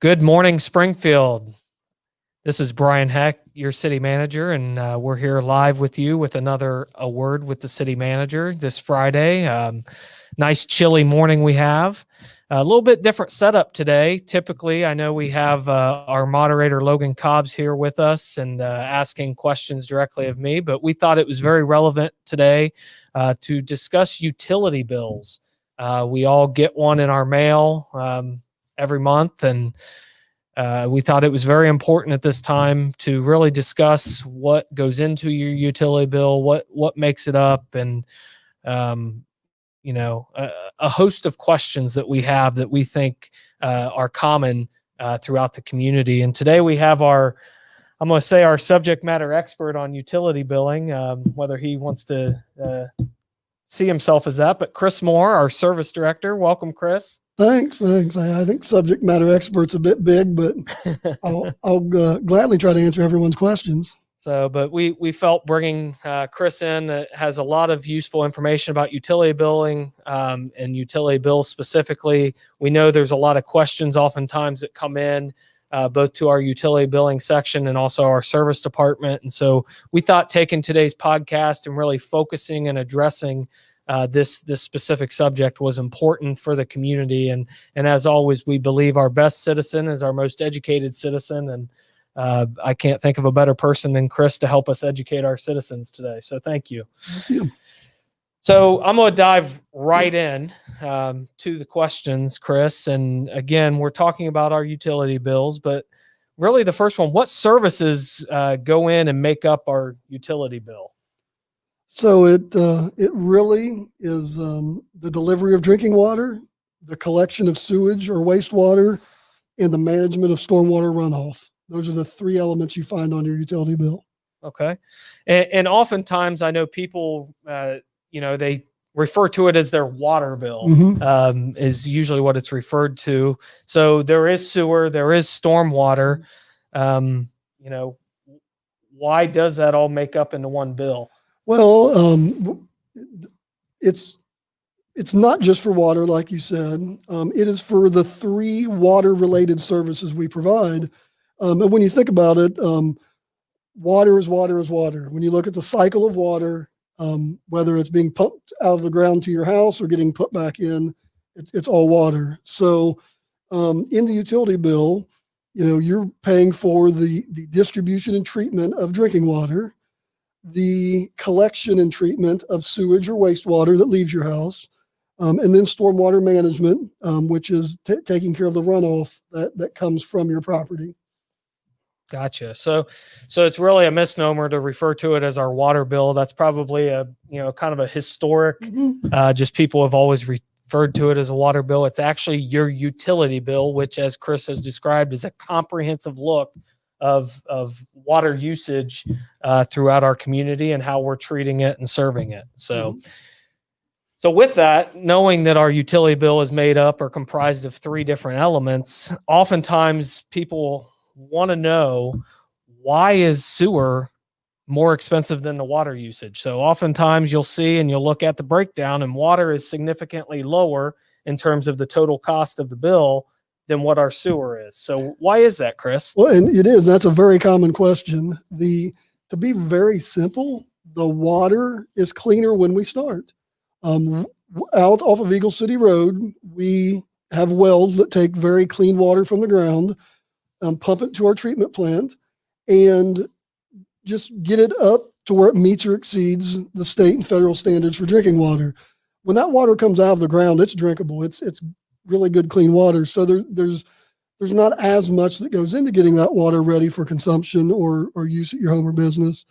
Good morning, Springfield. This is Brian Heck, your city manager, and we're here live with you with another A Word with the City Manager this Friday. Nice chilly morning we have. A little bit different setup today. Typically, I know we have our moderator, Logan Cobbs, here with us and asking questions directly of me, but we thought it was very relevant today to discuss utility bills. We all get one in our mail every month, and we thought it was very important at this time to really discuss what goes into your utility bill, what makes it up, and a host of questions that we have that we think are common throughout the community. And today we have I'm going to say our subject matter expert on utility billing, whether he wants to see himself as that, but Chris Moore, our service director. Welcome, Chris. Thanks. I think subject matter expert's a bit big, but I'll gladly try to answer everyone's questions. But we felt bringing Chris in has a lot of useful information about utility billing and utility bills specifically. We know there's a lot of questions oftentimes that come in both to our utility billing section and also our service department. And so we thought taking today's podcast and really focusing and addressing this specific subject was important for the community. And as always, we believe our best citizen is our most educated citizen. And I can't think of a better person than Chris to help us educate our citizens today. So thank you. Thank you. So I'm going to dive right in to the questions, Chris. And again, we're talking about our utility bills, but really the first one, what services go in and make up our utility bill? So it really is the delivery of drinking water, the collection of sewage or wastewater, and the management of stormwater runoff. Those are the three elements you find on your utility bill. Okay. And oftentimes I know people, they refer to it as their water bill, is usually what it's referred to. So there is sewer, there is stormwater. Why does that all make up into one bill? Well, it's not just for water, like you said. It is for the three water-related services we provide. And when you think about it, water is water is water. When you look at the cycle of water, whether it's being pumped out of the ground to your house or getting put back in, it's all water. So in the utility bill, you're paying for the distribution and treatment of drinking water, the collection and treatment of sewage or wastewater that leaves your house, and then stormwater management, which is taking care of the runoff that comes from your property. Gotcha. So it's really a misnomer to refer to it as our water bill. That's probably a kind of a historic, just people have always referred to it as a water bill. It's actually your utility bill, which, as Chris has described, is a comprehensive look of water usage throughout our community and how we're treating it and serving it. So with that, knowing that our utility bill is made up or comprised of three different elements, oftentimes people want to know, why is sewer more expensive than the water usage? So oftentimes you'll see and you'll look at the breakdown, and water is significantly lower in terms of the total cost of the bill than what our sewer is. So why is that, Chris? Well, and it is. That's a very common question. To be very simple, the water is cleaner when we start. Out off of Eagle City Road, we have wells that take very clean water from the ground, pump it to our treatment plant, and just get it up to where it meets or exceeds the state and federal standards for drinking water. When that water comes out of the ground, it's drinkable. It's really good, clean water. So there's not as much that goes into getting that water ready for consumption or use at your home or business.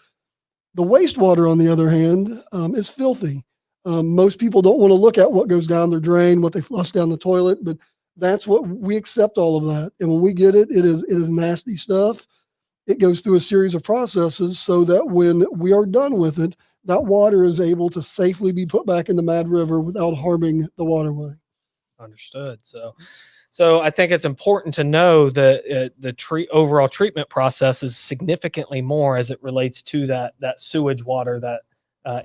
The wastewater, on the other hand, is filthy. Most people don't want to look at what goes down their drain, what they flush down the toilet, but that's what we accept, all of that. And when we get it, it is nasty stuff. It goes through a series of processes so that when we are done with it, that water is able to safely be put back into Mad River without harming the waterway. Understood. So I think it's important to know that the overall treatment process is significantly more as it relates to that sewage water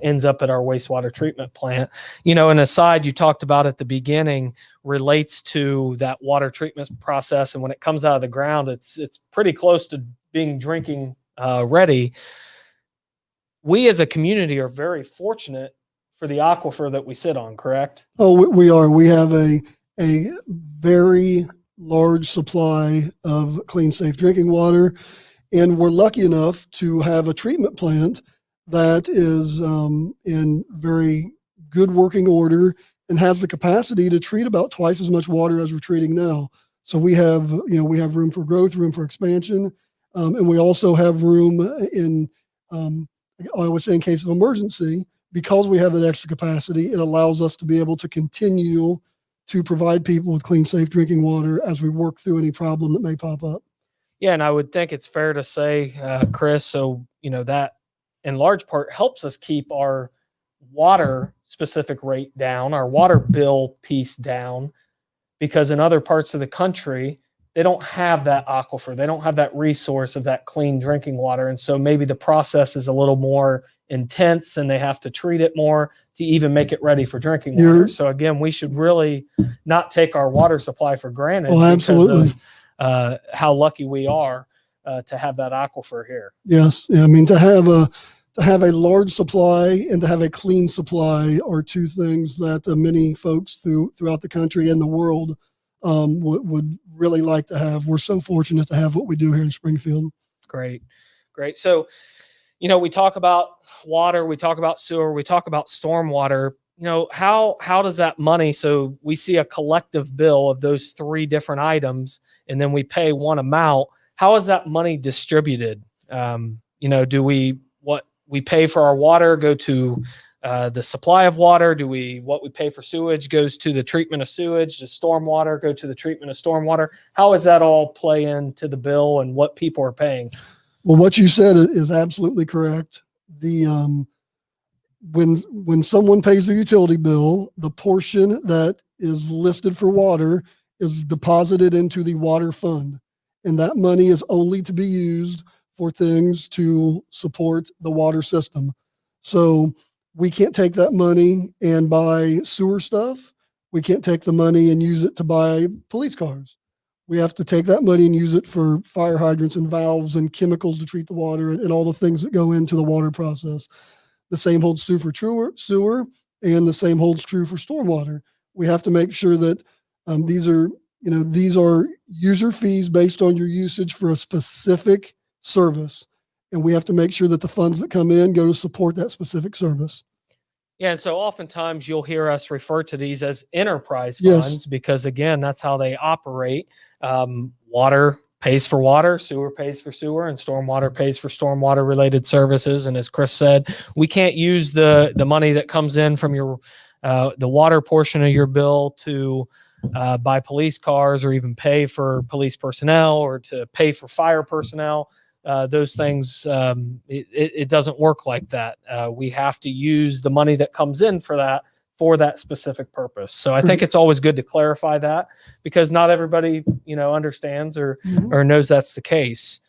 ends up at our wastewater treatment plant. And aside, you talked about at the beginning relates to that water treatment process. And when it comes out of the ground, it's pretty close to being drinking ready. We as a community are very fortunate for the aquifer that we sit on, correct? Oh, we are. We have a very large supply of clean, safe drinking water. And we're lucky enough to have a treatment plant that is in very good working order and has the capacity to treat about twice as much water as we're treating now. So we have room for growth, room for expansion, and we also have room in, I would say in case of emergency, because we have that extra capacity, it allows us to be able to continue to provide people with clean, safe drinking water as we work through any problem that may pop up. Yeah, and I would think it's fair to say, Chris, so that in large part helps us keep our water specific rate down, our water bill piece down, because in other parts of the country, they don't have that aquifer. They don't have that resource of that clean drinking water. And so maybe the process is a little more intense and they have to treat it more to even make it ready for drinking water. So again, we should really not take our water supply for granted. Oh, absolutely. Because of how lucky we are to have that aquifer here. Yes. Yeah, I mean, to have a large supply and to have a clean supply are two things that many folks throughout the country and the world would really like to have. We're so fortunate to have what we do here in Springfield. Great. So, we talk about water, we talk about sewer, we talk about stormwater. How does that money? So we see a collective bill of those three different items, and then we pay one amount. How is that money distributed? Do we pay for our water go to the supply of water? What we pay for sewage goes to the treatment of sewage? Does stormwater go to the treatment of stormwater? How does that all play into the bill and what people are paying? Well, what you said is absolutely correct. When someone pays their utility bill, the portion that is listed for water is deposited into the water fund, and that money is only to be used for things to support the water system. So we can't take that money and buy sewer stuff. We can't take the money and use it to buy police cars. We have to take that money and use it for fire hydrants and valves and chemicals to treat the water and all the things that go into the water process. The same holds true for sewer, and the same holds true for stormwater. We have to make sure that these are user fees based on your usage for a specific service. And we have to make sure that the funds that come in go to support that specific service. Yeah, and so oftentimes you'll hear us refer to these as enterprise Yes. funds because, again, that's how they operate. Water pays for water, sewer pays for sewer, and stormwater pays for stormwater related services. And as Chris said, we can't use the money that comes in from your the water portion of your bill to buy police cars or even pay for police personnel or to pay for fire personnel. Those things, it doesn't work like that. We have to use the money that comes in for that specific purpose. So I think it's always good to clarify that because not everybody, understands or knows that's the case.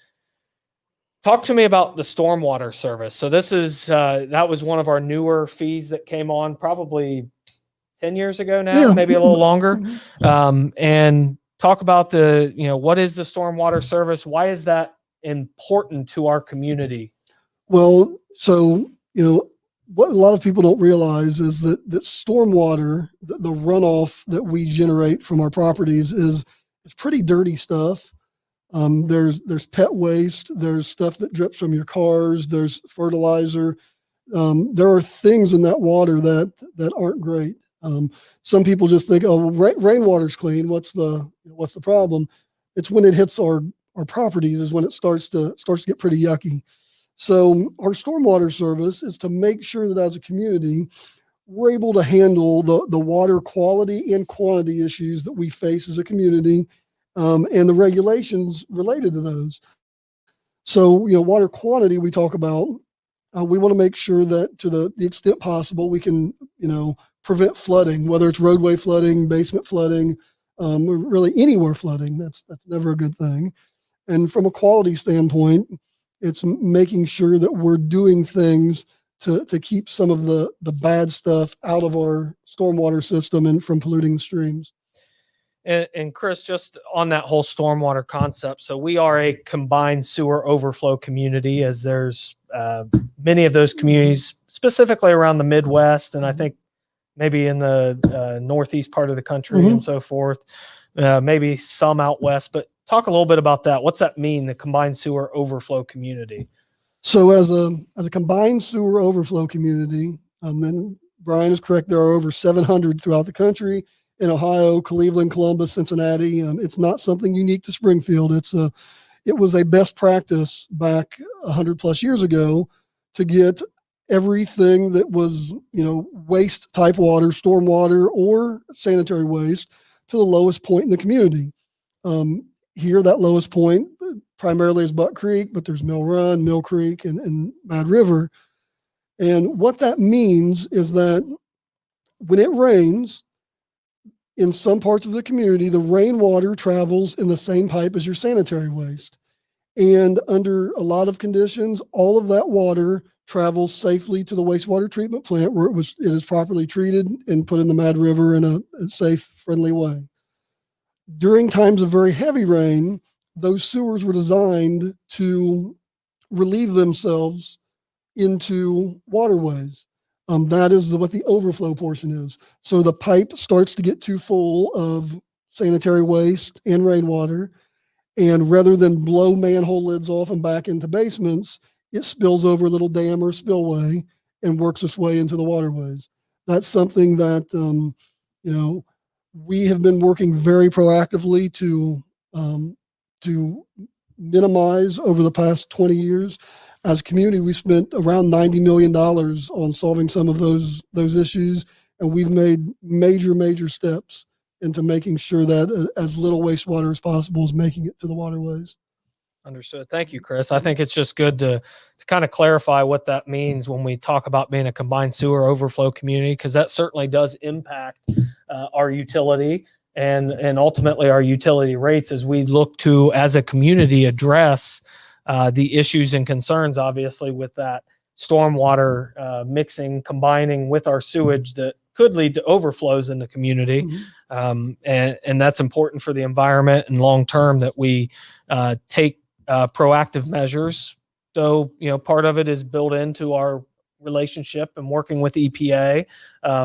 Talk to me about the stormwater service. So this is, that was one of our newer fees that came on probably 10 years ago now, maybe a little longer. And talk about what is the stormwater service? Why is that important to our community? Well, so, what a lot of people don't realize is that stormwater, the runoff that we generate from our properties is pretty dirty stuff. There's pet waste, there's stuff that drips from your cars, there's fertilizer. There are things in that water that aren't great. Some people just think, oh, well, rainwater's clean. What's the problem? It's when it hits our properties is when it starts to get pretty yucky. So our stormwater service is to make sure that as a community, we're able to handle the water quality and quantity issues that we face as a community, and the regulations related to those. So, water quantity we talk about, we want to make sure that to the extent possible, we can, prevent flooding, whether it's roadway flooding, basement flooding, really anywhere flooding. That's never a good thing. And from a quality standpoint, it's making sure that we're doing things to keep some of the bad stuff out of our stormwater system and from polluting the streams. And Chris, just on that whole stormwater concept, so we are a combined sewer overflow community, as there's many of those communities, specifically around the Midwest, and I think maybe in the northeast part of the country and so forth, maybe some out west. But talk a little bit about that. What's that mean, the combined sewer overflow community? So as a combined sewer overflow community, and Brian is correct, there are over 700 throughout the country. In Ohio, Cleveland, Columbus, Cincinnati. It's not something unique to Springfield. It was a best practice back 100 plus years ago to get everything that was, waste type water, stormwater, or sanitary waste to the lowest point in the community. Here, that lowest point primarily is Buck Creek, but there's Mill Run, Mill Creek, and Mad River. And what that means is that when it rains, in some parts of the community, the rainwater travels in the same pipe as your sanitary waste. And under a lot of conditions, all of that water travels safely to the wastewater treatment plant where it is properly treated and put in the Mad River in a safe, friendly way. During times of very heavy rain, those sewers were designed to relieve themselves into waterways. That is what the overflow portion is. So the pipe starts to get too full of sanitary waste and rainwater, and rather than blow manhole lids off and back into basements, it spills over a little dam or spillway and works its way into the waterways. That's something that we have been working very proactively to minimize over the past 20 years. As a community, we spent around $90 million on solving some of those issues, and we've made major steps into making sure that as little wastewater as possible is making it to the waterways. Understood. Thank you, Chris. I think it's just good to kind of clarify what that means when we talk about being a combined sewer overflow community, because that certainly does impact our utility and ultimately our utility rates as we look to, as a community, address the issues and concerns, obviously, with that stormwater mixing, combining with our sewage that could lead to overflows in the community. And that's important for the environment and long term that we take proactive measures. Though, part of it is built into our relationship and working with EPA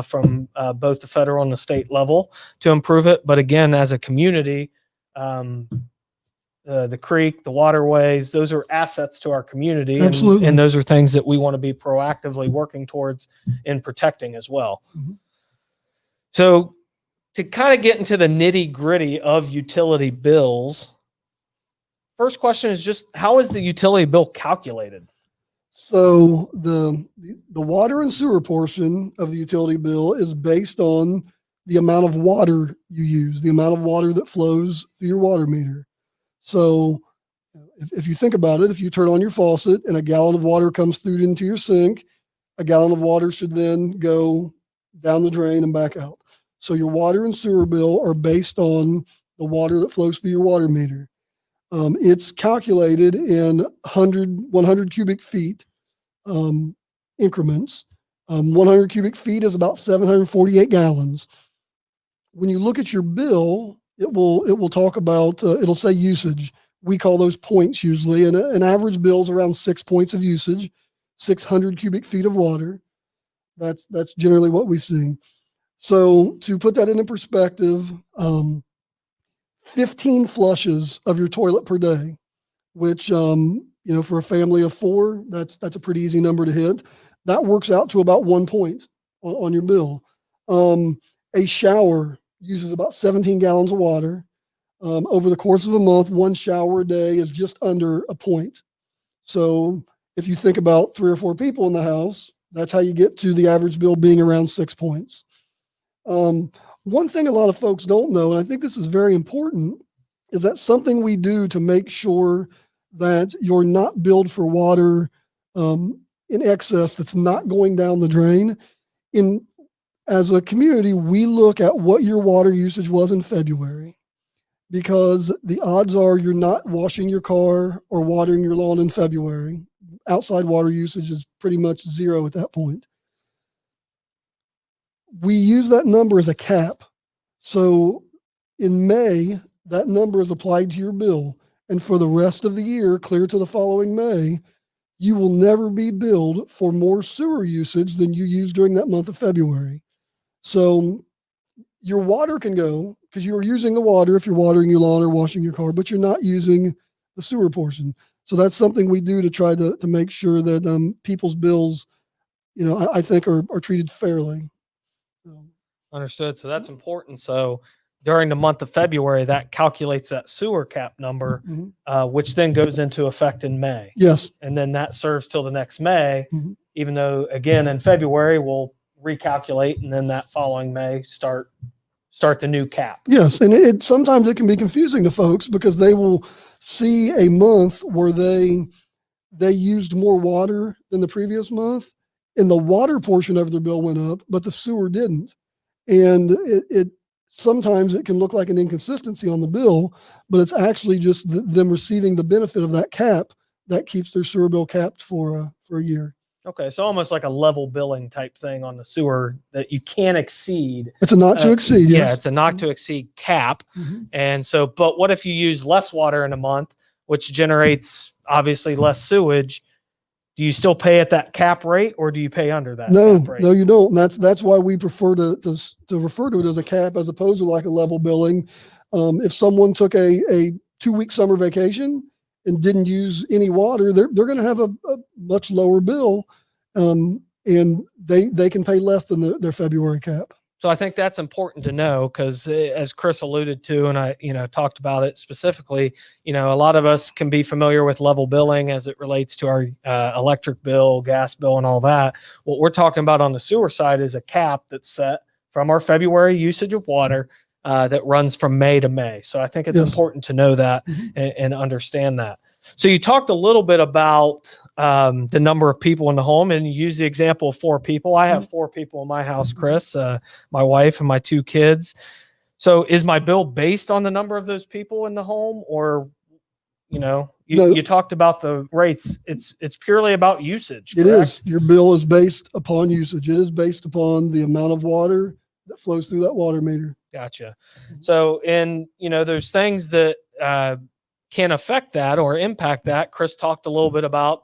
from both the federal and the state level to improve it. But again, as a community, the creek, the waterways, those are assets to our community. Absolutely. And those are things that we want to be proactively working towards in protecting as well. So to kind of get into the nitty gritty of utility bills, first question is just, how is the utility bill calculated? So the water and sewer portion of the utility bill is based on the amount of water you use, the amount of water that flows through your water meter. So if you think about it, if you turn on your faucet and a gallon of water comes through into your sink, a gallon of water should then go down the drain and back out. So your water and sewer bill are based on the water that flows through your water meter. It's calculated in 100 cubic feet increments. 100 cubic feet is about 748 gallons. When you look at your bill, it will talk about, it'll say usage. We call those points usually, and an average bill is around 6 points of usage, 600 cubic feet of water. That's generally what we see. So to put that into perspective, 15 flushes of your toilet per day, which, for a family of 4, that's a pretty easy number to hit. That works out to about 1 point on your bill. A shower uses about 17 gallons of water. Over the course of a month, 1 shower a day is just under a point. So if you think about 3 or 4 people in the house, that's how you get to the average bill being around 6 points. One thing a lot of folks don't know, and I think this is very important, is that something we do to make sure that you're not billed for water in excess that's not going down the drain. As a community, we look at what your water usage was in February, because the odds are you're not washing your car or watering your lawn in February. outside water usage is pretty much zero at that point. We use that number as a cap. So in May, that number is applied to your bill. And for the rest of the year, clear to the following May, you will never be billed for more sewer usage than you used during that month of February. So your water can go, because you're using the water if you're watering your lawn or washing your car, but you're not using the sewer portion. So that's something we do to try to make sure that people's bills, I think are treated fairly. Understood. So that's important. So during the month of February, that calculates that sewer cap number, which then goes into effect in May. Yes. And then that serves till the next May, Mhm. even though again in February we'll recalculate, and then that following May start the new cap. Yes, and sometimes it can be confusing to folks because they will see a month where they used more water than the previous month, and the water portion of their bill went up, but the sewer didn't. And it sometimes it can look like an inconsistency on the bill, but it's actually just them receiving the benefit of that cap that keeps their sewer bill capped for a year. Okay, so almost like a level billing type thing on the sewer that you can't exceed. It's a not to exceed. Yeah, Yes. it's a not to exceed cap. Mhm. And so, but what if you use less water in a month, which generates obviously less sewage? Do you still pay at that cap rate, or do you pay under that cap rate? No, you don't. And that's why we prefer to refer to it as a cap as opposed to like a level billing. If someone took a 2-week summer vacation and didn't use any water, they're going to have a much lower bill, and they can pay less than their February cap. So I think that's important to know because, as Chris alluded to, and I, talked about it specifically, a lot of us can be familiar with level billing as it relates to our electric bill, gas bill, and all that. What we're talking about on the sewer side is a cap that's set from our February usage of water that runs from May to May. So I think it's Yes. important to know that and understand that. So you talked a little bit about the number of people in the home, and you use the example of 4 people. I have 4 people in my house, Chris, my wife and my 2 kids. So is my bill based on the number of those people in the home, or, No. you talked about the rates. It's purely about usage. It Correct? is. Your bill is based upon usage. It is based upon the amount of water that flows through that water meter. Gotcha. So, there's things that can affect that or impact that. Chris talked a little bit about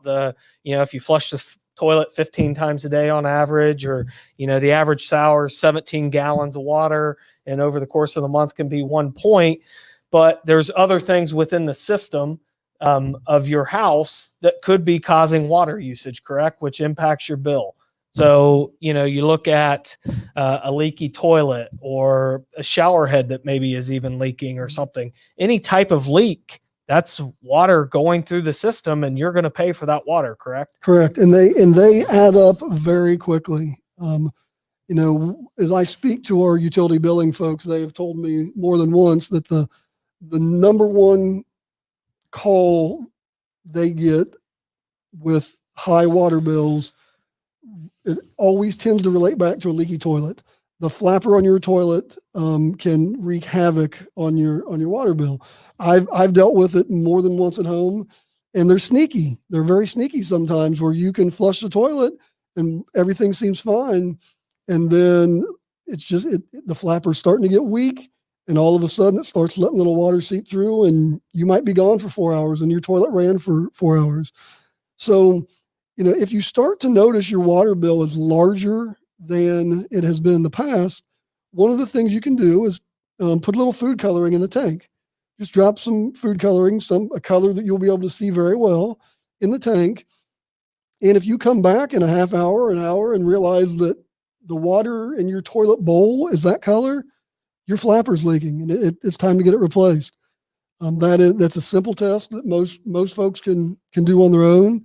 if you flush the toilet 15 times a day on average, or, the average shower is 17 gallons of water, and over the course of the month can be 1 point. But there's other things within the system of your house that could be causing water usage, correct? Which impacts your bill. So, you look at a leaky toilet or a shower head that maybe is even leaking or something. Any type of leak, that's water going through the system, and you're going to pay for that water, correct? Correct. And they add up very quickly. As I speak to our utility billing folks, they have told me more than once that the number one call they get with high water bills, it always tends to relate back to a leaky toilet. The flapper on your toilet can wreak havoc on your water bill. I've dealt with it more than once at home, and they're sneaky. They're very sneaky sometimes, where you can flush the toilet and everything seems fine, and then it's just the flapper's starting to get weak, and all of a sudden it starts letting little water seep through, and you might be gone for 4 hours, and your toilet ran for 4 hours. So, if you start to notice your water bill is larger than it has been in the past, one of the things you can do is put a little food coloring in the tank. Just drop some food coloring, a color that you'll be able to see very well in the tank. And if you come back in a half hour, an hour, and realize that the water in your toilet bowl is that color, your flapper's leaking, and it's time to get it replaced. That's a simple test that most folks can do on their own,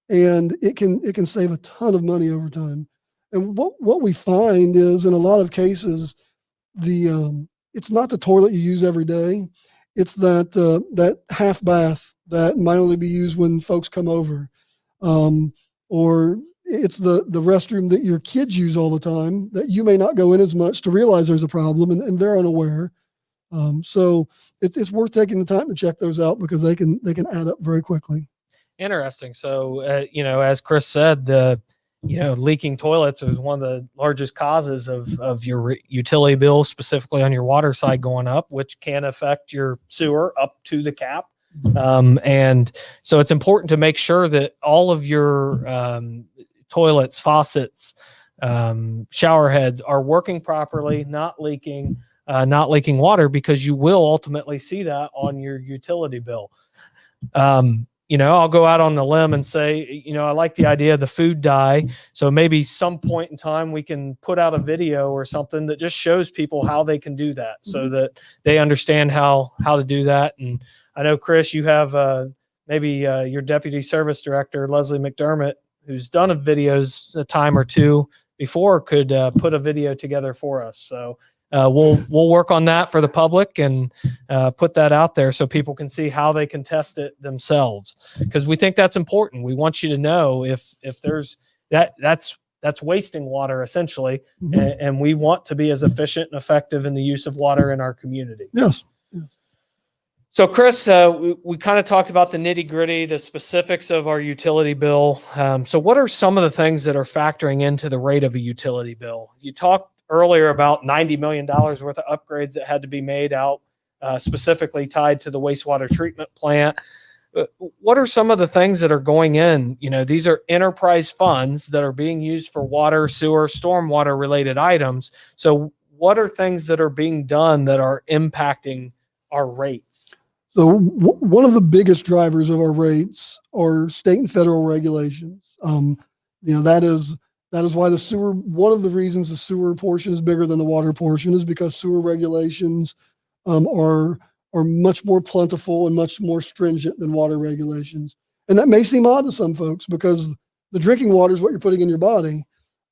and it can save a ton of money over time. And what we find is, in a lot of cases, it's not the toilet you use every day. It's that half bath that might only be used when folks come over, or it's the restroom that your kids use all the time that you may not go in as much to realize there's a problem, and they're unaware. So it's worth taking the time to check those out because they can add up very quickly. Interesting. So, as Chris said, leaking toilets is one of the largest causes of your utility bill, specifically on your water side going up, which can affect your sewer up to the cap. And so it's important to make sure that all of your toilets, faucets, shower heads are working properly, not leaking water, because you will ultimately see that on your utility bill. I'll go out on the limb and say, I like the idea of the food dye. So maybe some point in time we can put out a video or something that just shows people how they can do that, so that they understand how to do that. And I know, Chris, you have maybe your deputy service director, Leslie McDermott, who's done videos a time or two before, could put a video together for us. So we'll work on that for the public and put that out there so people can see how they can test it themselves, because we think that's important. We want you to know if there's that's wasting water essentially, and we want to be as efficient and effective in the use of water in our community. Yes. So, Chris, we kind of talked about the nitty gritty, the specifics of our utility bill. So what are some of the things that are factoring into the rate of a utility bill? You talked earlier about $90 million worth of upgrades that had to be made out, specifically tied to the wastewater treatment plant. What are some of the things that are going in? These are enterprise funds that are being used for water, sewer, stormwater related items. So what are things that are being done that are impacting our rates? So one of the biggest drivers of our rates are state and federal regulations. That is why the sewer, one of the reasons the sewer portion is bigger than the water portion is because sewer regulations are much more plentiful and much more stringent than water regulations. And that may seem odd to some folks because the drinking water is what you're putting in your body.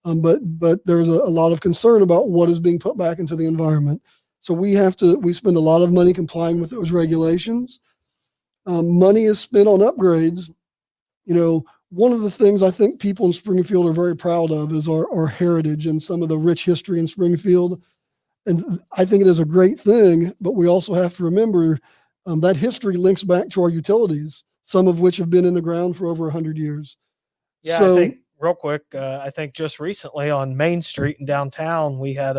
But there's a lot of concern about what is being put back into the environment. So we spend a lot of money complying with those regulations. Money is spent on upgrades. One of the things I think people in Springfield are very proud of is our heritage and some of the rich history in Springfield. And I think it is a great thing, but we also have to remember that history links back to our utilities, some of which have been in the ground for over 100 years. Yeah, So, I think real quick, I think just recently on Main Street in downtown, we had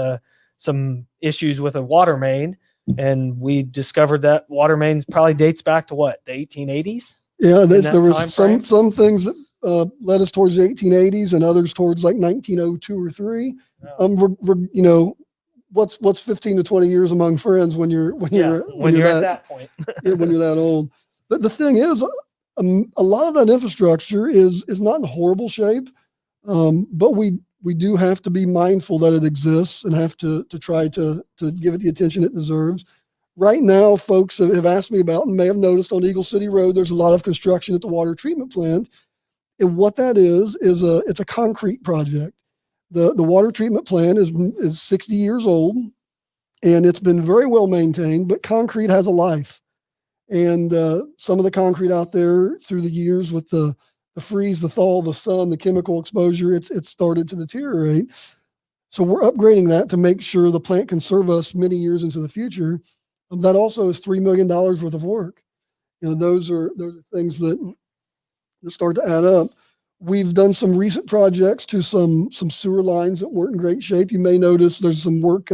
some issues with a water main, and we discovered that water mains probably dates back to what, the 1880s? yeah, there was some things that led us towards the 1880s and others towards like 1902 or 3. What's 15 to 20 years among friends when you're at that point. when you're that old. But the thing is, a lot of that infrastructure is not in horrible shape, but we do have to be mindful that it exists and have to try to give it the attention it deserves. Right now, folks have asked me about and may have noticed on Eagle City Road, there's a lot of construction at the water treatment plant. And what that is it's a concrete project. The water treatment plant is 60 years old, and it's been very well maintained, but concrete has a life. And some of the concrete out there through the years with the freeze, the thaw, the sun, the chemical exposure, it's started to deteriorate. So we're upgrading that to make sure the plant can serve us many years into the future. That also is $3 million worth of work. Those are things that start to add up. We've done some recent projects to some sewer lines that weren't in great shape. You may notice there's some work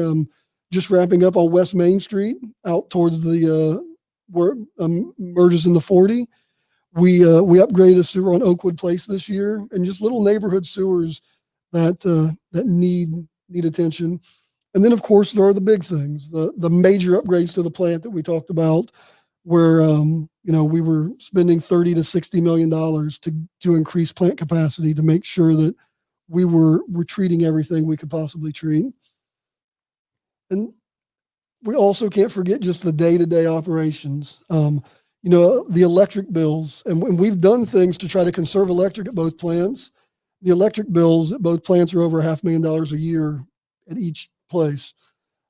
just wrapping up on West Main Street out towards the where merges in the 40. We upgraded a sewer on Oakwood Place this year, and just little neighborhood sewers that need attention. And then, of course, there are the big things, the major upgrades to the plant that we talked about, where we were spending $30 to $60 million to increase plant capacity to make sure that we're treating everything we could possibly treat. And we also can't forget just the day-to-day operations. The electric bills, and we've done things to try to conserve electric at both plants. The electric bills at both plants are over $500,000 a year at each place.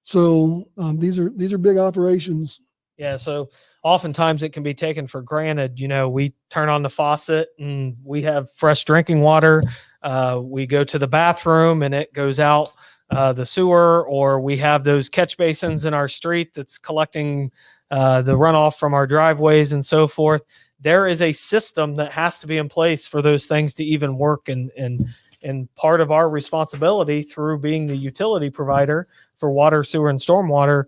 So these are big operations. Yeah. So oftentimes it can be taken for granted. We turn on the faucet and we have fresh drinking water. We go to the bathroom and it goes out the sewer, or we have those catch basins in our street that's collecting the runoff from our driveways and so forth. there is a system that has to be in place for those things to even work. And part of our responsibility through being the utility provider for water, sewer, and stormwater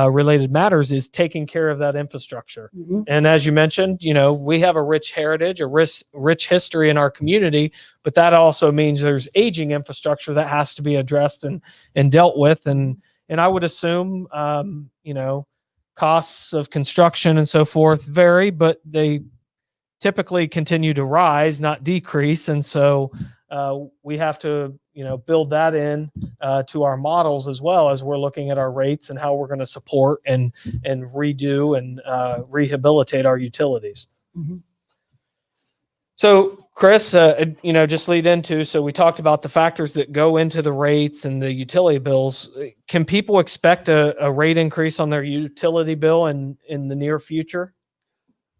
related matters is taking care of that infrastructure. Mhm. And as you mentioned, we have a rich heritage, a rich history in our community, but that also means there's aging infrastructure that has to be addressed and dealt with. And I would assume, costs of construction and so forth vary, but they typically continue to rise, not decrease. And so we have to, build that in to our models as well as we're looking at our rates and how we're going to support and redo and rehabilitate our utilities. Mhm. So, Chris, just lead into, so we talked about the factors that go into the rates and the utility bills. Can people expect a rate increase on their utility bill in the near future?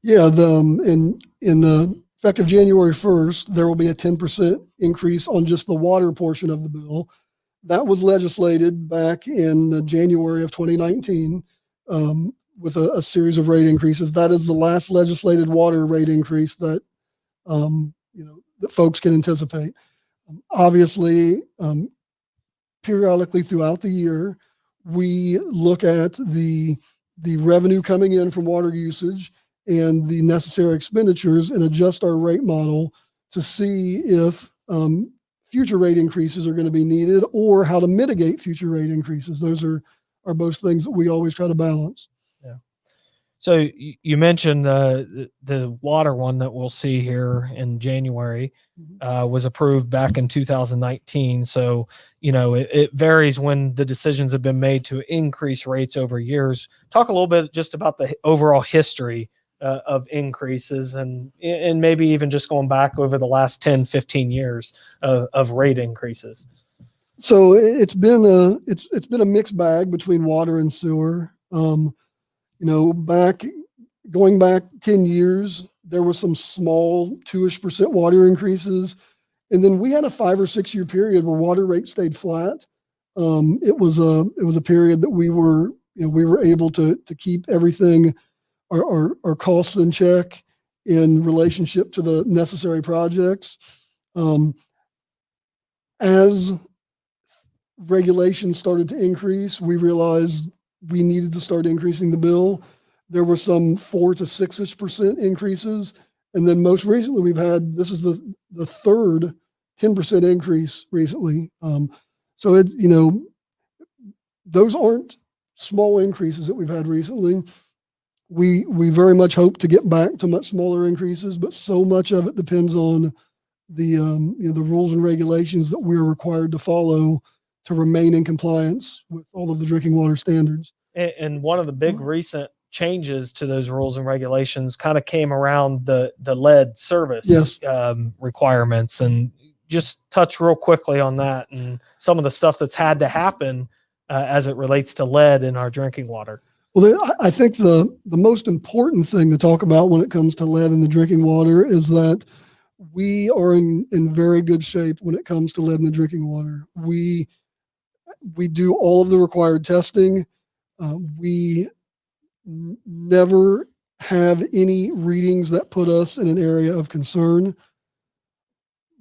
Yeah, in the effective January 1st, there will be a 10% increase on just the water portion of the bill. That was legislated back in January of 2019 with a series of rate increases. That is the last legislated water rate increase that that folks can anticipate. Obviously, periodically throughout the year, we look at the revenue coming in from water usage and the necessary expenditures and adjust our rate model to see if future rate increases are going to be needed or how to mitigate future rate increases. Those are both things that we always try to balance. Yeah. So you mentioned the water one that we'll see here in January was approved back in 2019. So, it varies when the decisions have been made to increase rates over years. Talk a little bit just about the overall history of increases and maybe even just going back over the last 10, 15 years of rate increases. So it's been a mixed bag between water and sewer. Going back 10 years, there were some small 2% water increases. And then we had a 5 or 6 year period where water rates stayed flat. It was a period that we were able to keep everything, our costs in check in relationship to the necessary projects. As regulations started to increase, we realized we needed to start increasing the bill. There were some 4 to 6% increases. And then most recently this is the third 10% increase recently. So it's, those aren't small increases that we've had recently. We very much hope to get back to much smaller increases, but so much of it depends on the rules and regulations that we're required to follow to remain in compliance with all of the drinking water standards. And one of the big recent changes to those rules and regulations kind of came around the lead service Yes. Requirements, and just touch real quickly on that and some of the stuff that's had to happen as it relates to lead in our drinking water. Well, I think the most important thing to talk about when it comes to lead in the drinking water is that we are in very good shape when it comes to lead in the drinking water. We do all of the required testing. We never have any readings that put us in an area of concern,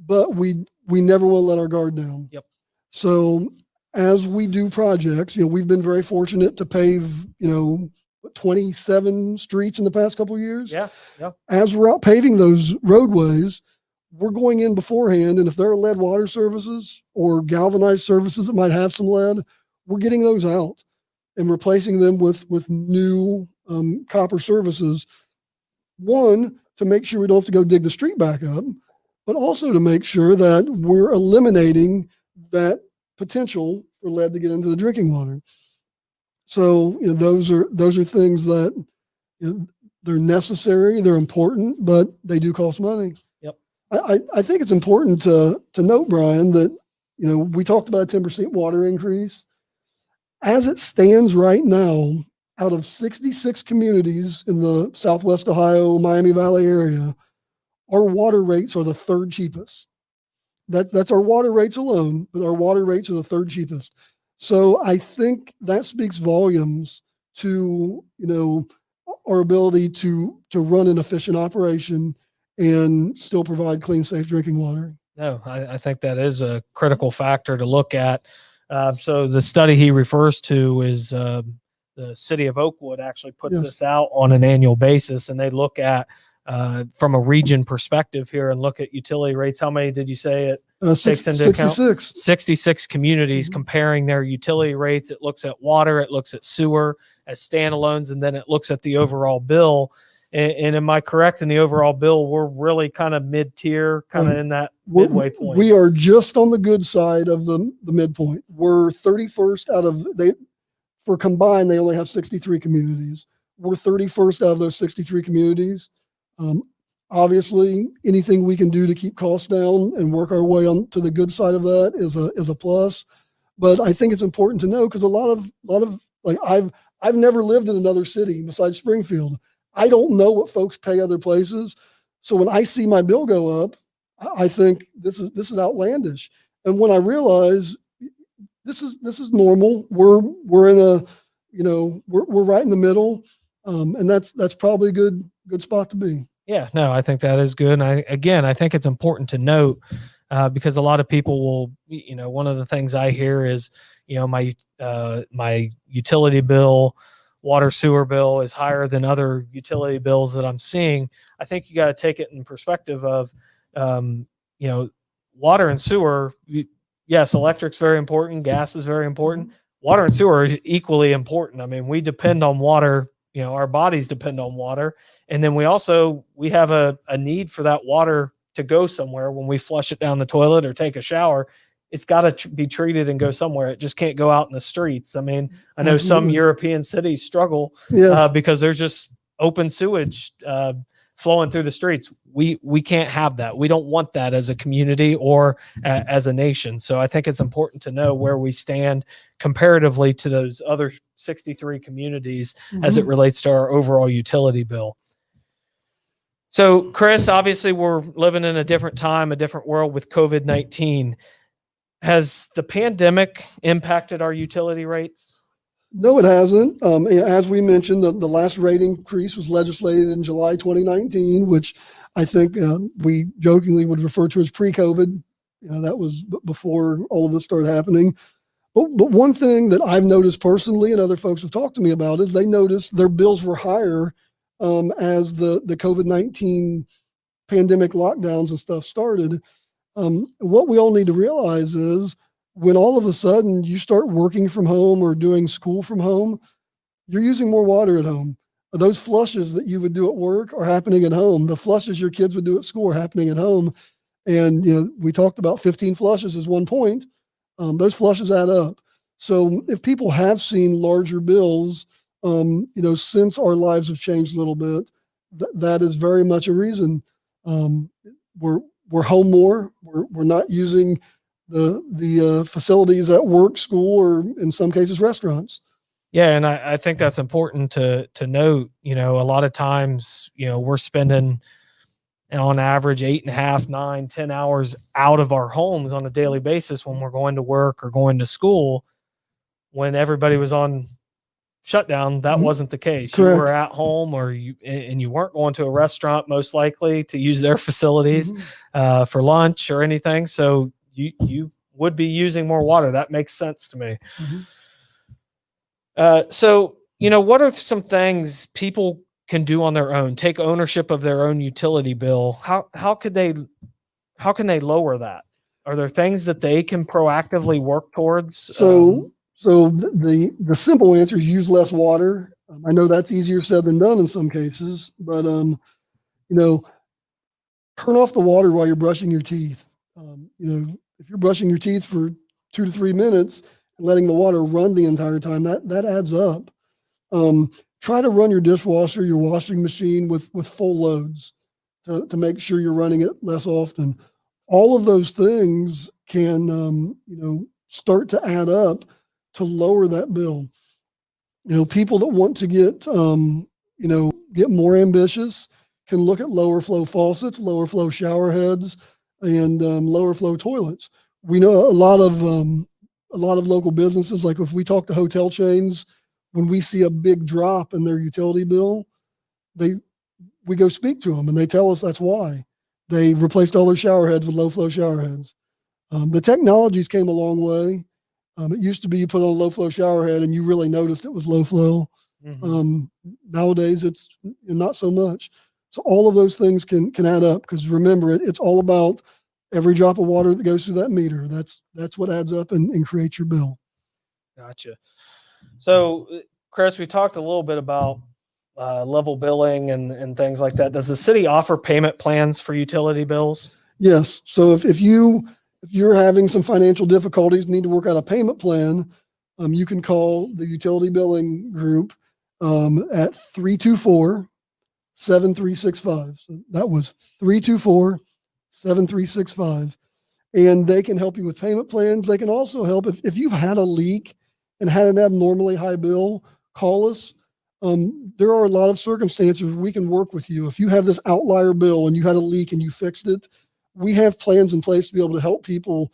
but we never will let our guard down. Yep. So as we do projects, we've been very fortunate to pave, 27 streets in the past couple of years. Yeah. As we're out paving those roadways, we're going in beforehand, and if there are lead water services or galvanized services that might have some lead, we're getting those out and replacing them with new copper services. One, to make sure we don't have to go dig the street back up, but also to make sure that we're eliminating that potential for lead to get into the drinking water. So those are things that they're necessary, they're important, but they do cost money. Yep. I think it's important to note, Brian, that we talked about a 10% water increase. As it stands right now, out of 66 communities in the Southwest Ohio, Miami Valley area, our water rates are the third cheapest. That's our water rates alone, but our water rates are the third cheapest. So I think that speaks volumes to, our ability to run an efficient operation and still provide clean, safe drinking water. No, I think that is a critical factor to look at. So the study he refers to is the city of Oakwood actually puts Yes. this out on an annual basis, and they look at from a region perspective here and look at utility rates. How many did you say it takes into account? 66. 66 communities Mhm. comparing their utility rates. It looks at water, it looks at sewer as standalones, and then it looks at the overall bill. And am I correct in the overall bill? We're really kind of mid-tier, kind of in that midway point. We are just on the good side of the midpoint. We're 31st out of for combined, they only have 63 communities. We're 31st out of those 63 communities. Obviously, anything we can do to keep costs down and work our way on to the good side of that is a plus. But I think it's important to know, because a lot of like I've never lived in another city besides Springfield. I don't know what folks pay other places. So when I see my bill go up, I think this is outlandish. And when I realize this is normal, we're in a, we're right in the middle, and that's probably a good spot to be. Yeah, no, I think that is good. And I think it's important to note because a lot of people will, one of the things I hear is, my utility bill, water sewer bill is higher than other utility bills that I'm seeing. I think you got to take it in perspective of, water and sewer. Yes, electric's very important. Gas is very important. Water and sewer are equally important. I mean, we depend on water. Our bodies depend on water. And then we have a need for that water to go somewhere. When we flush it down the toilet or take a shower, it's got to be treated and go somewhere. It just can't go out in the streets. I mean, I know some European cities struggle because there's just open sewage flowing through the streets. We can't have that. We don't want that as a community or as a nation. So I think it's important to know where we stand comparatively to those other 63 communities as it relates to our overall utility bill. So, Chris, obviously we're living in a different time, a different world with COVID-19. Has the pandemic impacted our utility rates? No, it hasn't. As we mentioned, the last rate increase was legislated in July 2019, which I think we jokingly would refer to as pre-COVID. That was before all of this started happening. But one thing that I've noticed personally, and other folks have talked to me about, is they noticed their bills were higher as the COVID-19 pandemic lockdowns and stuff started. What we all need to realize is when all of a sudden you start working from home or doing school from home, you're using more water at home. Those flushes that you would do at work are happening at home. The flushes your kids would do at school are happening at home. And we talked about 15 flushes as one point. Those flushes add up. So if people have seen larger bills, since our lives have changed a little bit, that is very much a reason. We're home more. We're not using the facilities at work, school, or in some cases restaurants. Yeah, and I think that's important to note. A lot of times, we're spending on average 8.5, 9, 10 hours out of our homes on a daily basis when we're going to work or going to school. When everybody was on shutdown, that wasn't the case. Correct. You were at home, or you weren't going to a restaurant most likely to use their facilities for lunch or anything. So you would be using more water. That makes sense to me. So, what are some things people can do on their own, take ownership of their own utility bill? How can they lower that? Are there things that they can proactively work towards? So the simple answer is use less water. I know that's easier said than done in some cases, but turn off the water while you're brushing your teeth. If you're brushing your teeth for 2 to 3 minutes and letting the water run the entire time, that adds up. Try to run your dishwasher, your washing machine with full loads to make sure you're running it less often. All of those things can start to add up to lower that bill. People that want to get more ambitious can look at lower flow faucets, lower flow shower heads, and lower flow toilets. We know a lot of local businesses, like if we talk to hotel chains, when we see a big drop in their utility bill, we go speak to them and they tell us that's why. They replaced all their shower heads with low flow shower heads. The technologies came a long way. It used to be you put on a low flow shower head and you really noticed it was low flow. Nowadays it's not so much. So all of those things can add up, because remember, it's all about every drop of water that goes through that meter. That's what adds up and creates your bill. Gotcha. So, Chris, we talked a little bit about level billing and things like that. Does the city offer payment plans for utility bills? Yes. So if you're having some financial difficulties, need to work out a payment plan, you can call the utility billing group at 324-7365. So that was 324-7365. And they can help you with payment plans. They can also help if you've had a leak and had an abnormally high bill, call us. There are a lot of circumstances we can work with you. If you have this outlier bill and you had a leak and you fixed it, we have plans in place to be able to help people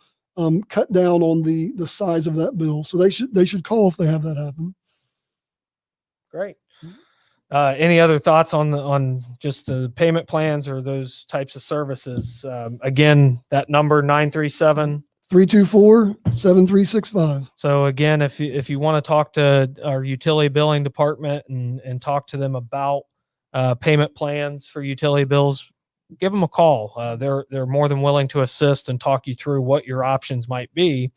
cut down on the size of that bill. So they should call if they have that happen. Great. Any other thoughts on just the payment plans or those types of services? Again, that number 937. 324-7365. So again, if you want to talk to our utility billing department and talk to them about payment plans for utility bills, give them a call. They're more than willing to assist and talk you through what your options might be.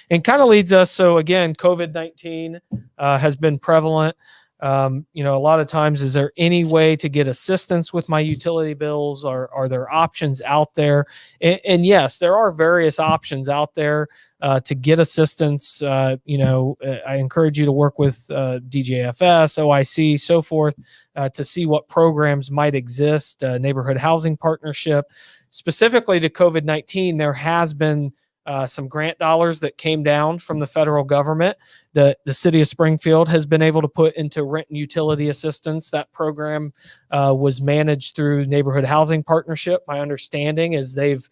And kind of leads us. So again, COVID-19 has been prevalent. A lot of times, is there any way to get assistance with my utility bills? Are there options out there? And yes, there are various options out there to get assistance. I encourage you to work with DJFS, OIC, so forth, to see what programs might exist. Neighborhood Housing Partnership. Specifically to COVID-19, there has been some grant dollars that came down from the federal government that the city of Springfield has been able to put into rent and utility assistance. That program was managed through Neighborhood Housing Partnership. My understanding is they've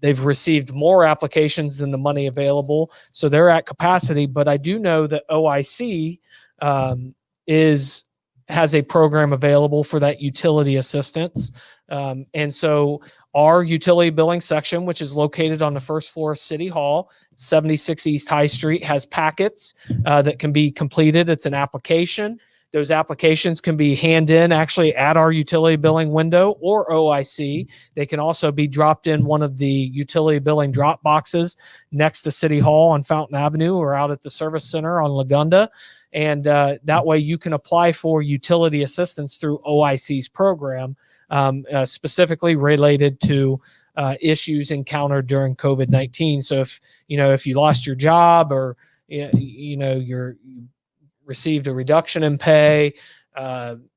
received more applications than the money available, so they're at capacity. But I do know that OIC has a program available for that utility assistance. And so our utility billing section, which is located on the first floor of City Hall, 76 East High Street, has packets that can be completed. It's an application. Those applications can be handed in actually at our utility billing window or OIC. They can also be dropped in one of the utility billing drop boxes next to City Hall on Fountain Avenue or out at the service center on Lagunda. And that way you can apply for utility assistance through OIC's program, specifically related to issues encountered during COVID-19. So if you lost your job or you received a reduction in pay,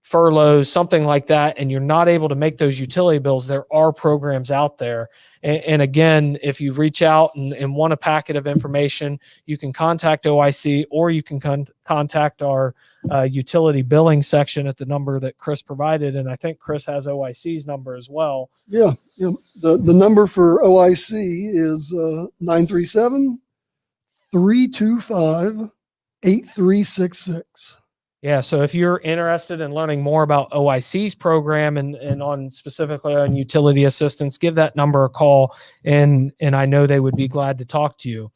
furloughs, something like that, and you're not able to make those utility bills, there are programs out there. And again, if you reach out and want a packet of information, you can contact OIC or you can contact our utility billing section at the number that Chris provided. And I think Chris has OIC's number as well. Yeah. The number for OIC is 937-325-8366. Yeah. So if you're interested in learning more about OIC's program and on specifically on utility assistance, give that number a call, and I know they would be glad to talk to you.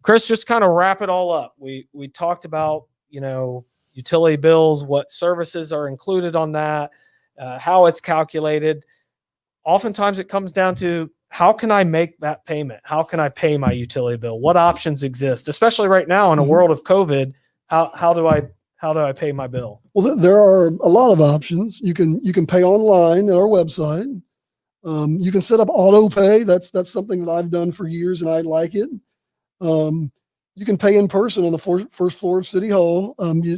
Chris, just kind of wrap it all up. We talked about, utility bills, what services are included on that, how it's calculated. Oftentimes it comes down to, how can I make that payment? How can I pay my utility bill? What options exist, especially right now in a world of COVID? How do I pay my bill? Well, there are a lot of options. You can pay online at our website. You can set up auto pay. That's something that I've done for years and I like it. You can pay in person on the first floor of City Hall. You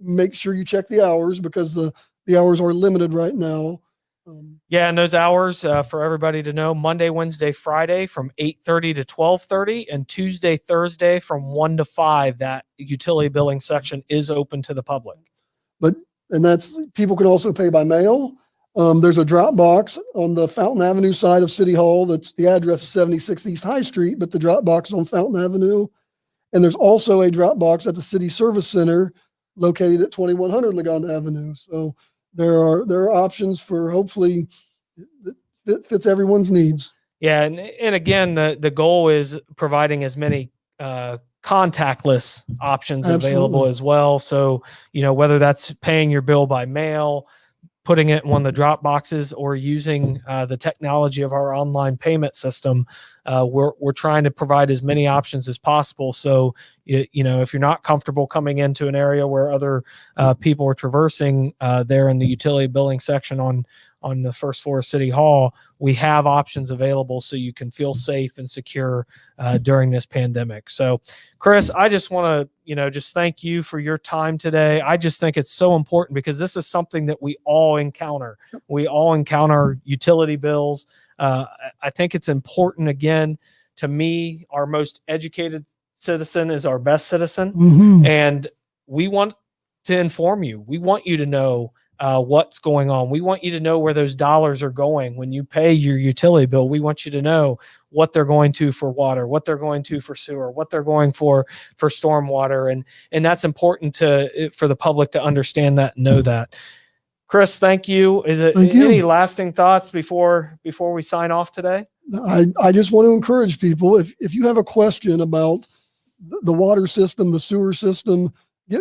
make sure you check the hours, because the hours are limited right now. Yeah, and those hours, for everybody to know, Monday, Wednesday, Friday from 8:30 to 12:30, and Tuesday, Thursday from 1 to 5. That utility billing section is open to the public. And that's, people can also pay by mail. There's a drop box on the Fountain Avenue side of City Hall. That's the address is 76 East High Street, but the drop box is on Fountain Avenue. And there's also a drop box at the City Service Center located at 2100 Lagunda Avenue. So there are options for hopefully that fits everyone's needs. Yeah, and again, the goal is providing as many contactless options available Absolutely. as well. So, whether that's paying your bill by mail, putting it in one of the drop boxes, or using the technology of our online payment system, we're trying to provide as many options as possible. So, if you're not comfortable coming into an area where other people are traversing, there in the utility billing section on the first floor of City Hall, we have options available so you can feel safe and secure during this pandemic. So, Chris, I just want to, just thank you for your time today. I just think it's so important because this is something that we all encounter. We all encounter utility bills. I think it's important, again, to me, our most educated citizen is our best citizen. Mhm. And we want to inform you. We want you to know what's going on. We want you to know where those dollars are going when you pay your utility bill. We want you to know what they're going to for water, what they're going to for sewer, what they're going for stormwater, and that's important for the public to understand that and know that. Chris, thank you. Is it Thank you. any lasting thoughts before we sign off today? I just want to encourage people, if you have a question about the water system, the sewer system,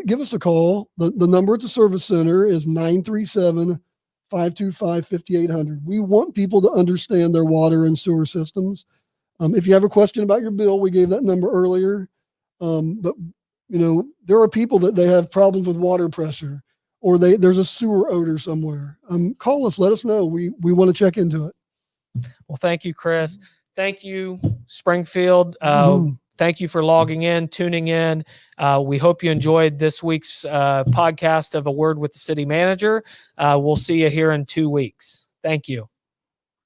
give us a call. The number at the service center is 937-525-5800. We want people to understand their water and sewer systems. If you have a question about your bill, we gave that number earlier. But there are people that they have problems with water pressure, or there's a sewer odor somewhere. Call us, let us know. We want to check into it. Well, thank you, Chris. Thank you, Springfield. Mhm. Thank you for logging in, tuning in. We hope you enjoyed this week's podcast of A Word with the City Manager. We'll see you here in 2 weeks. Thank you.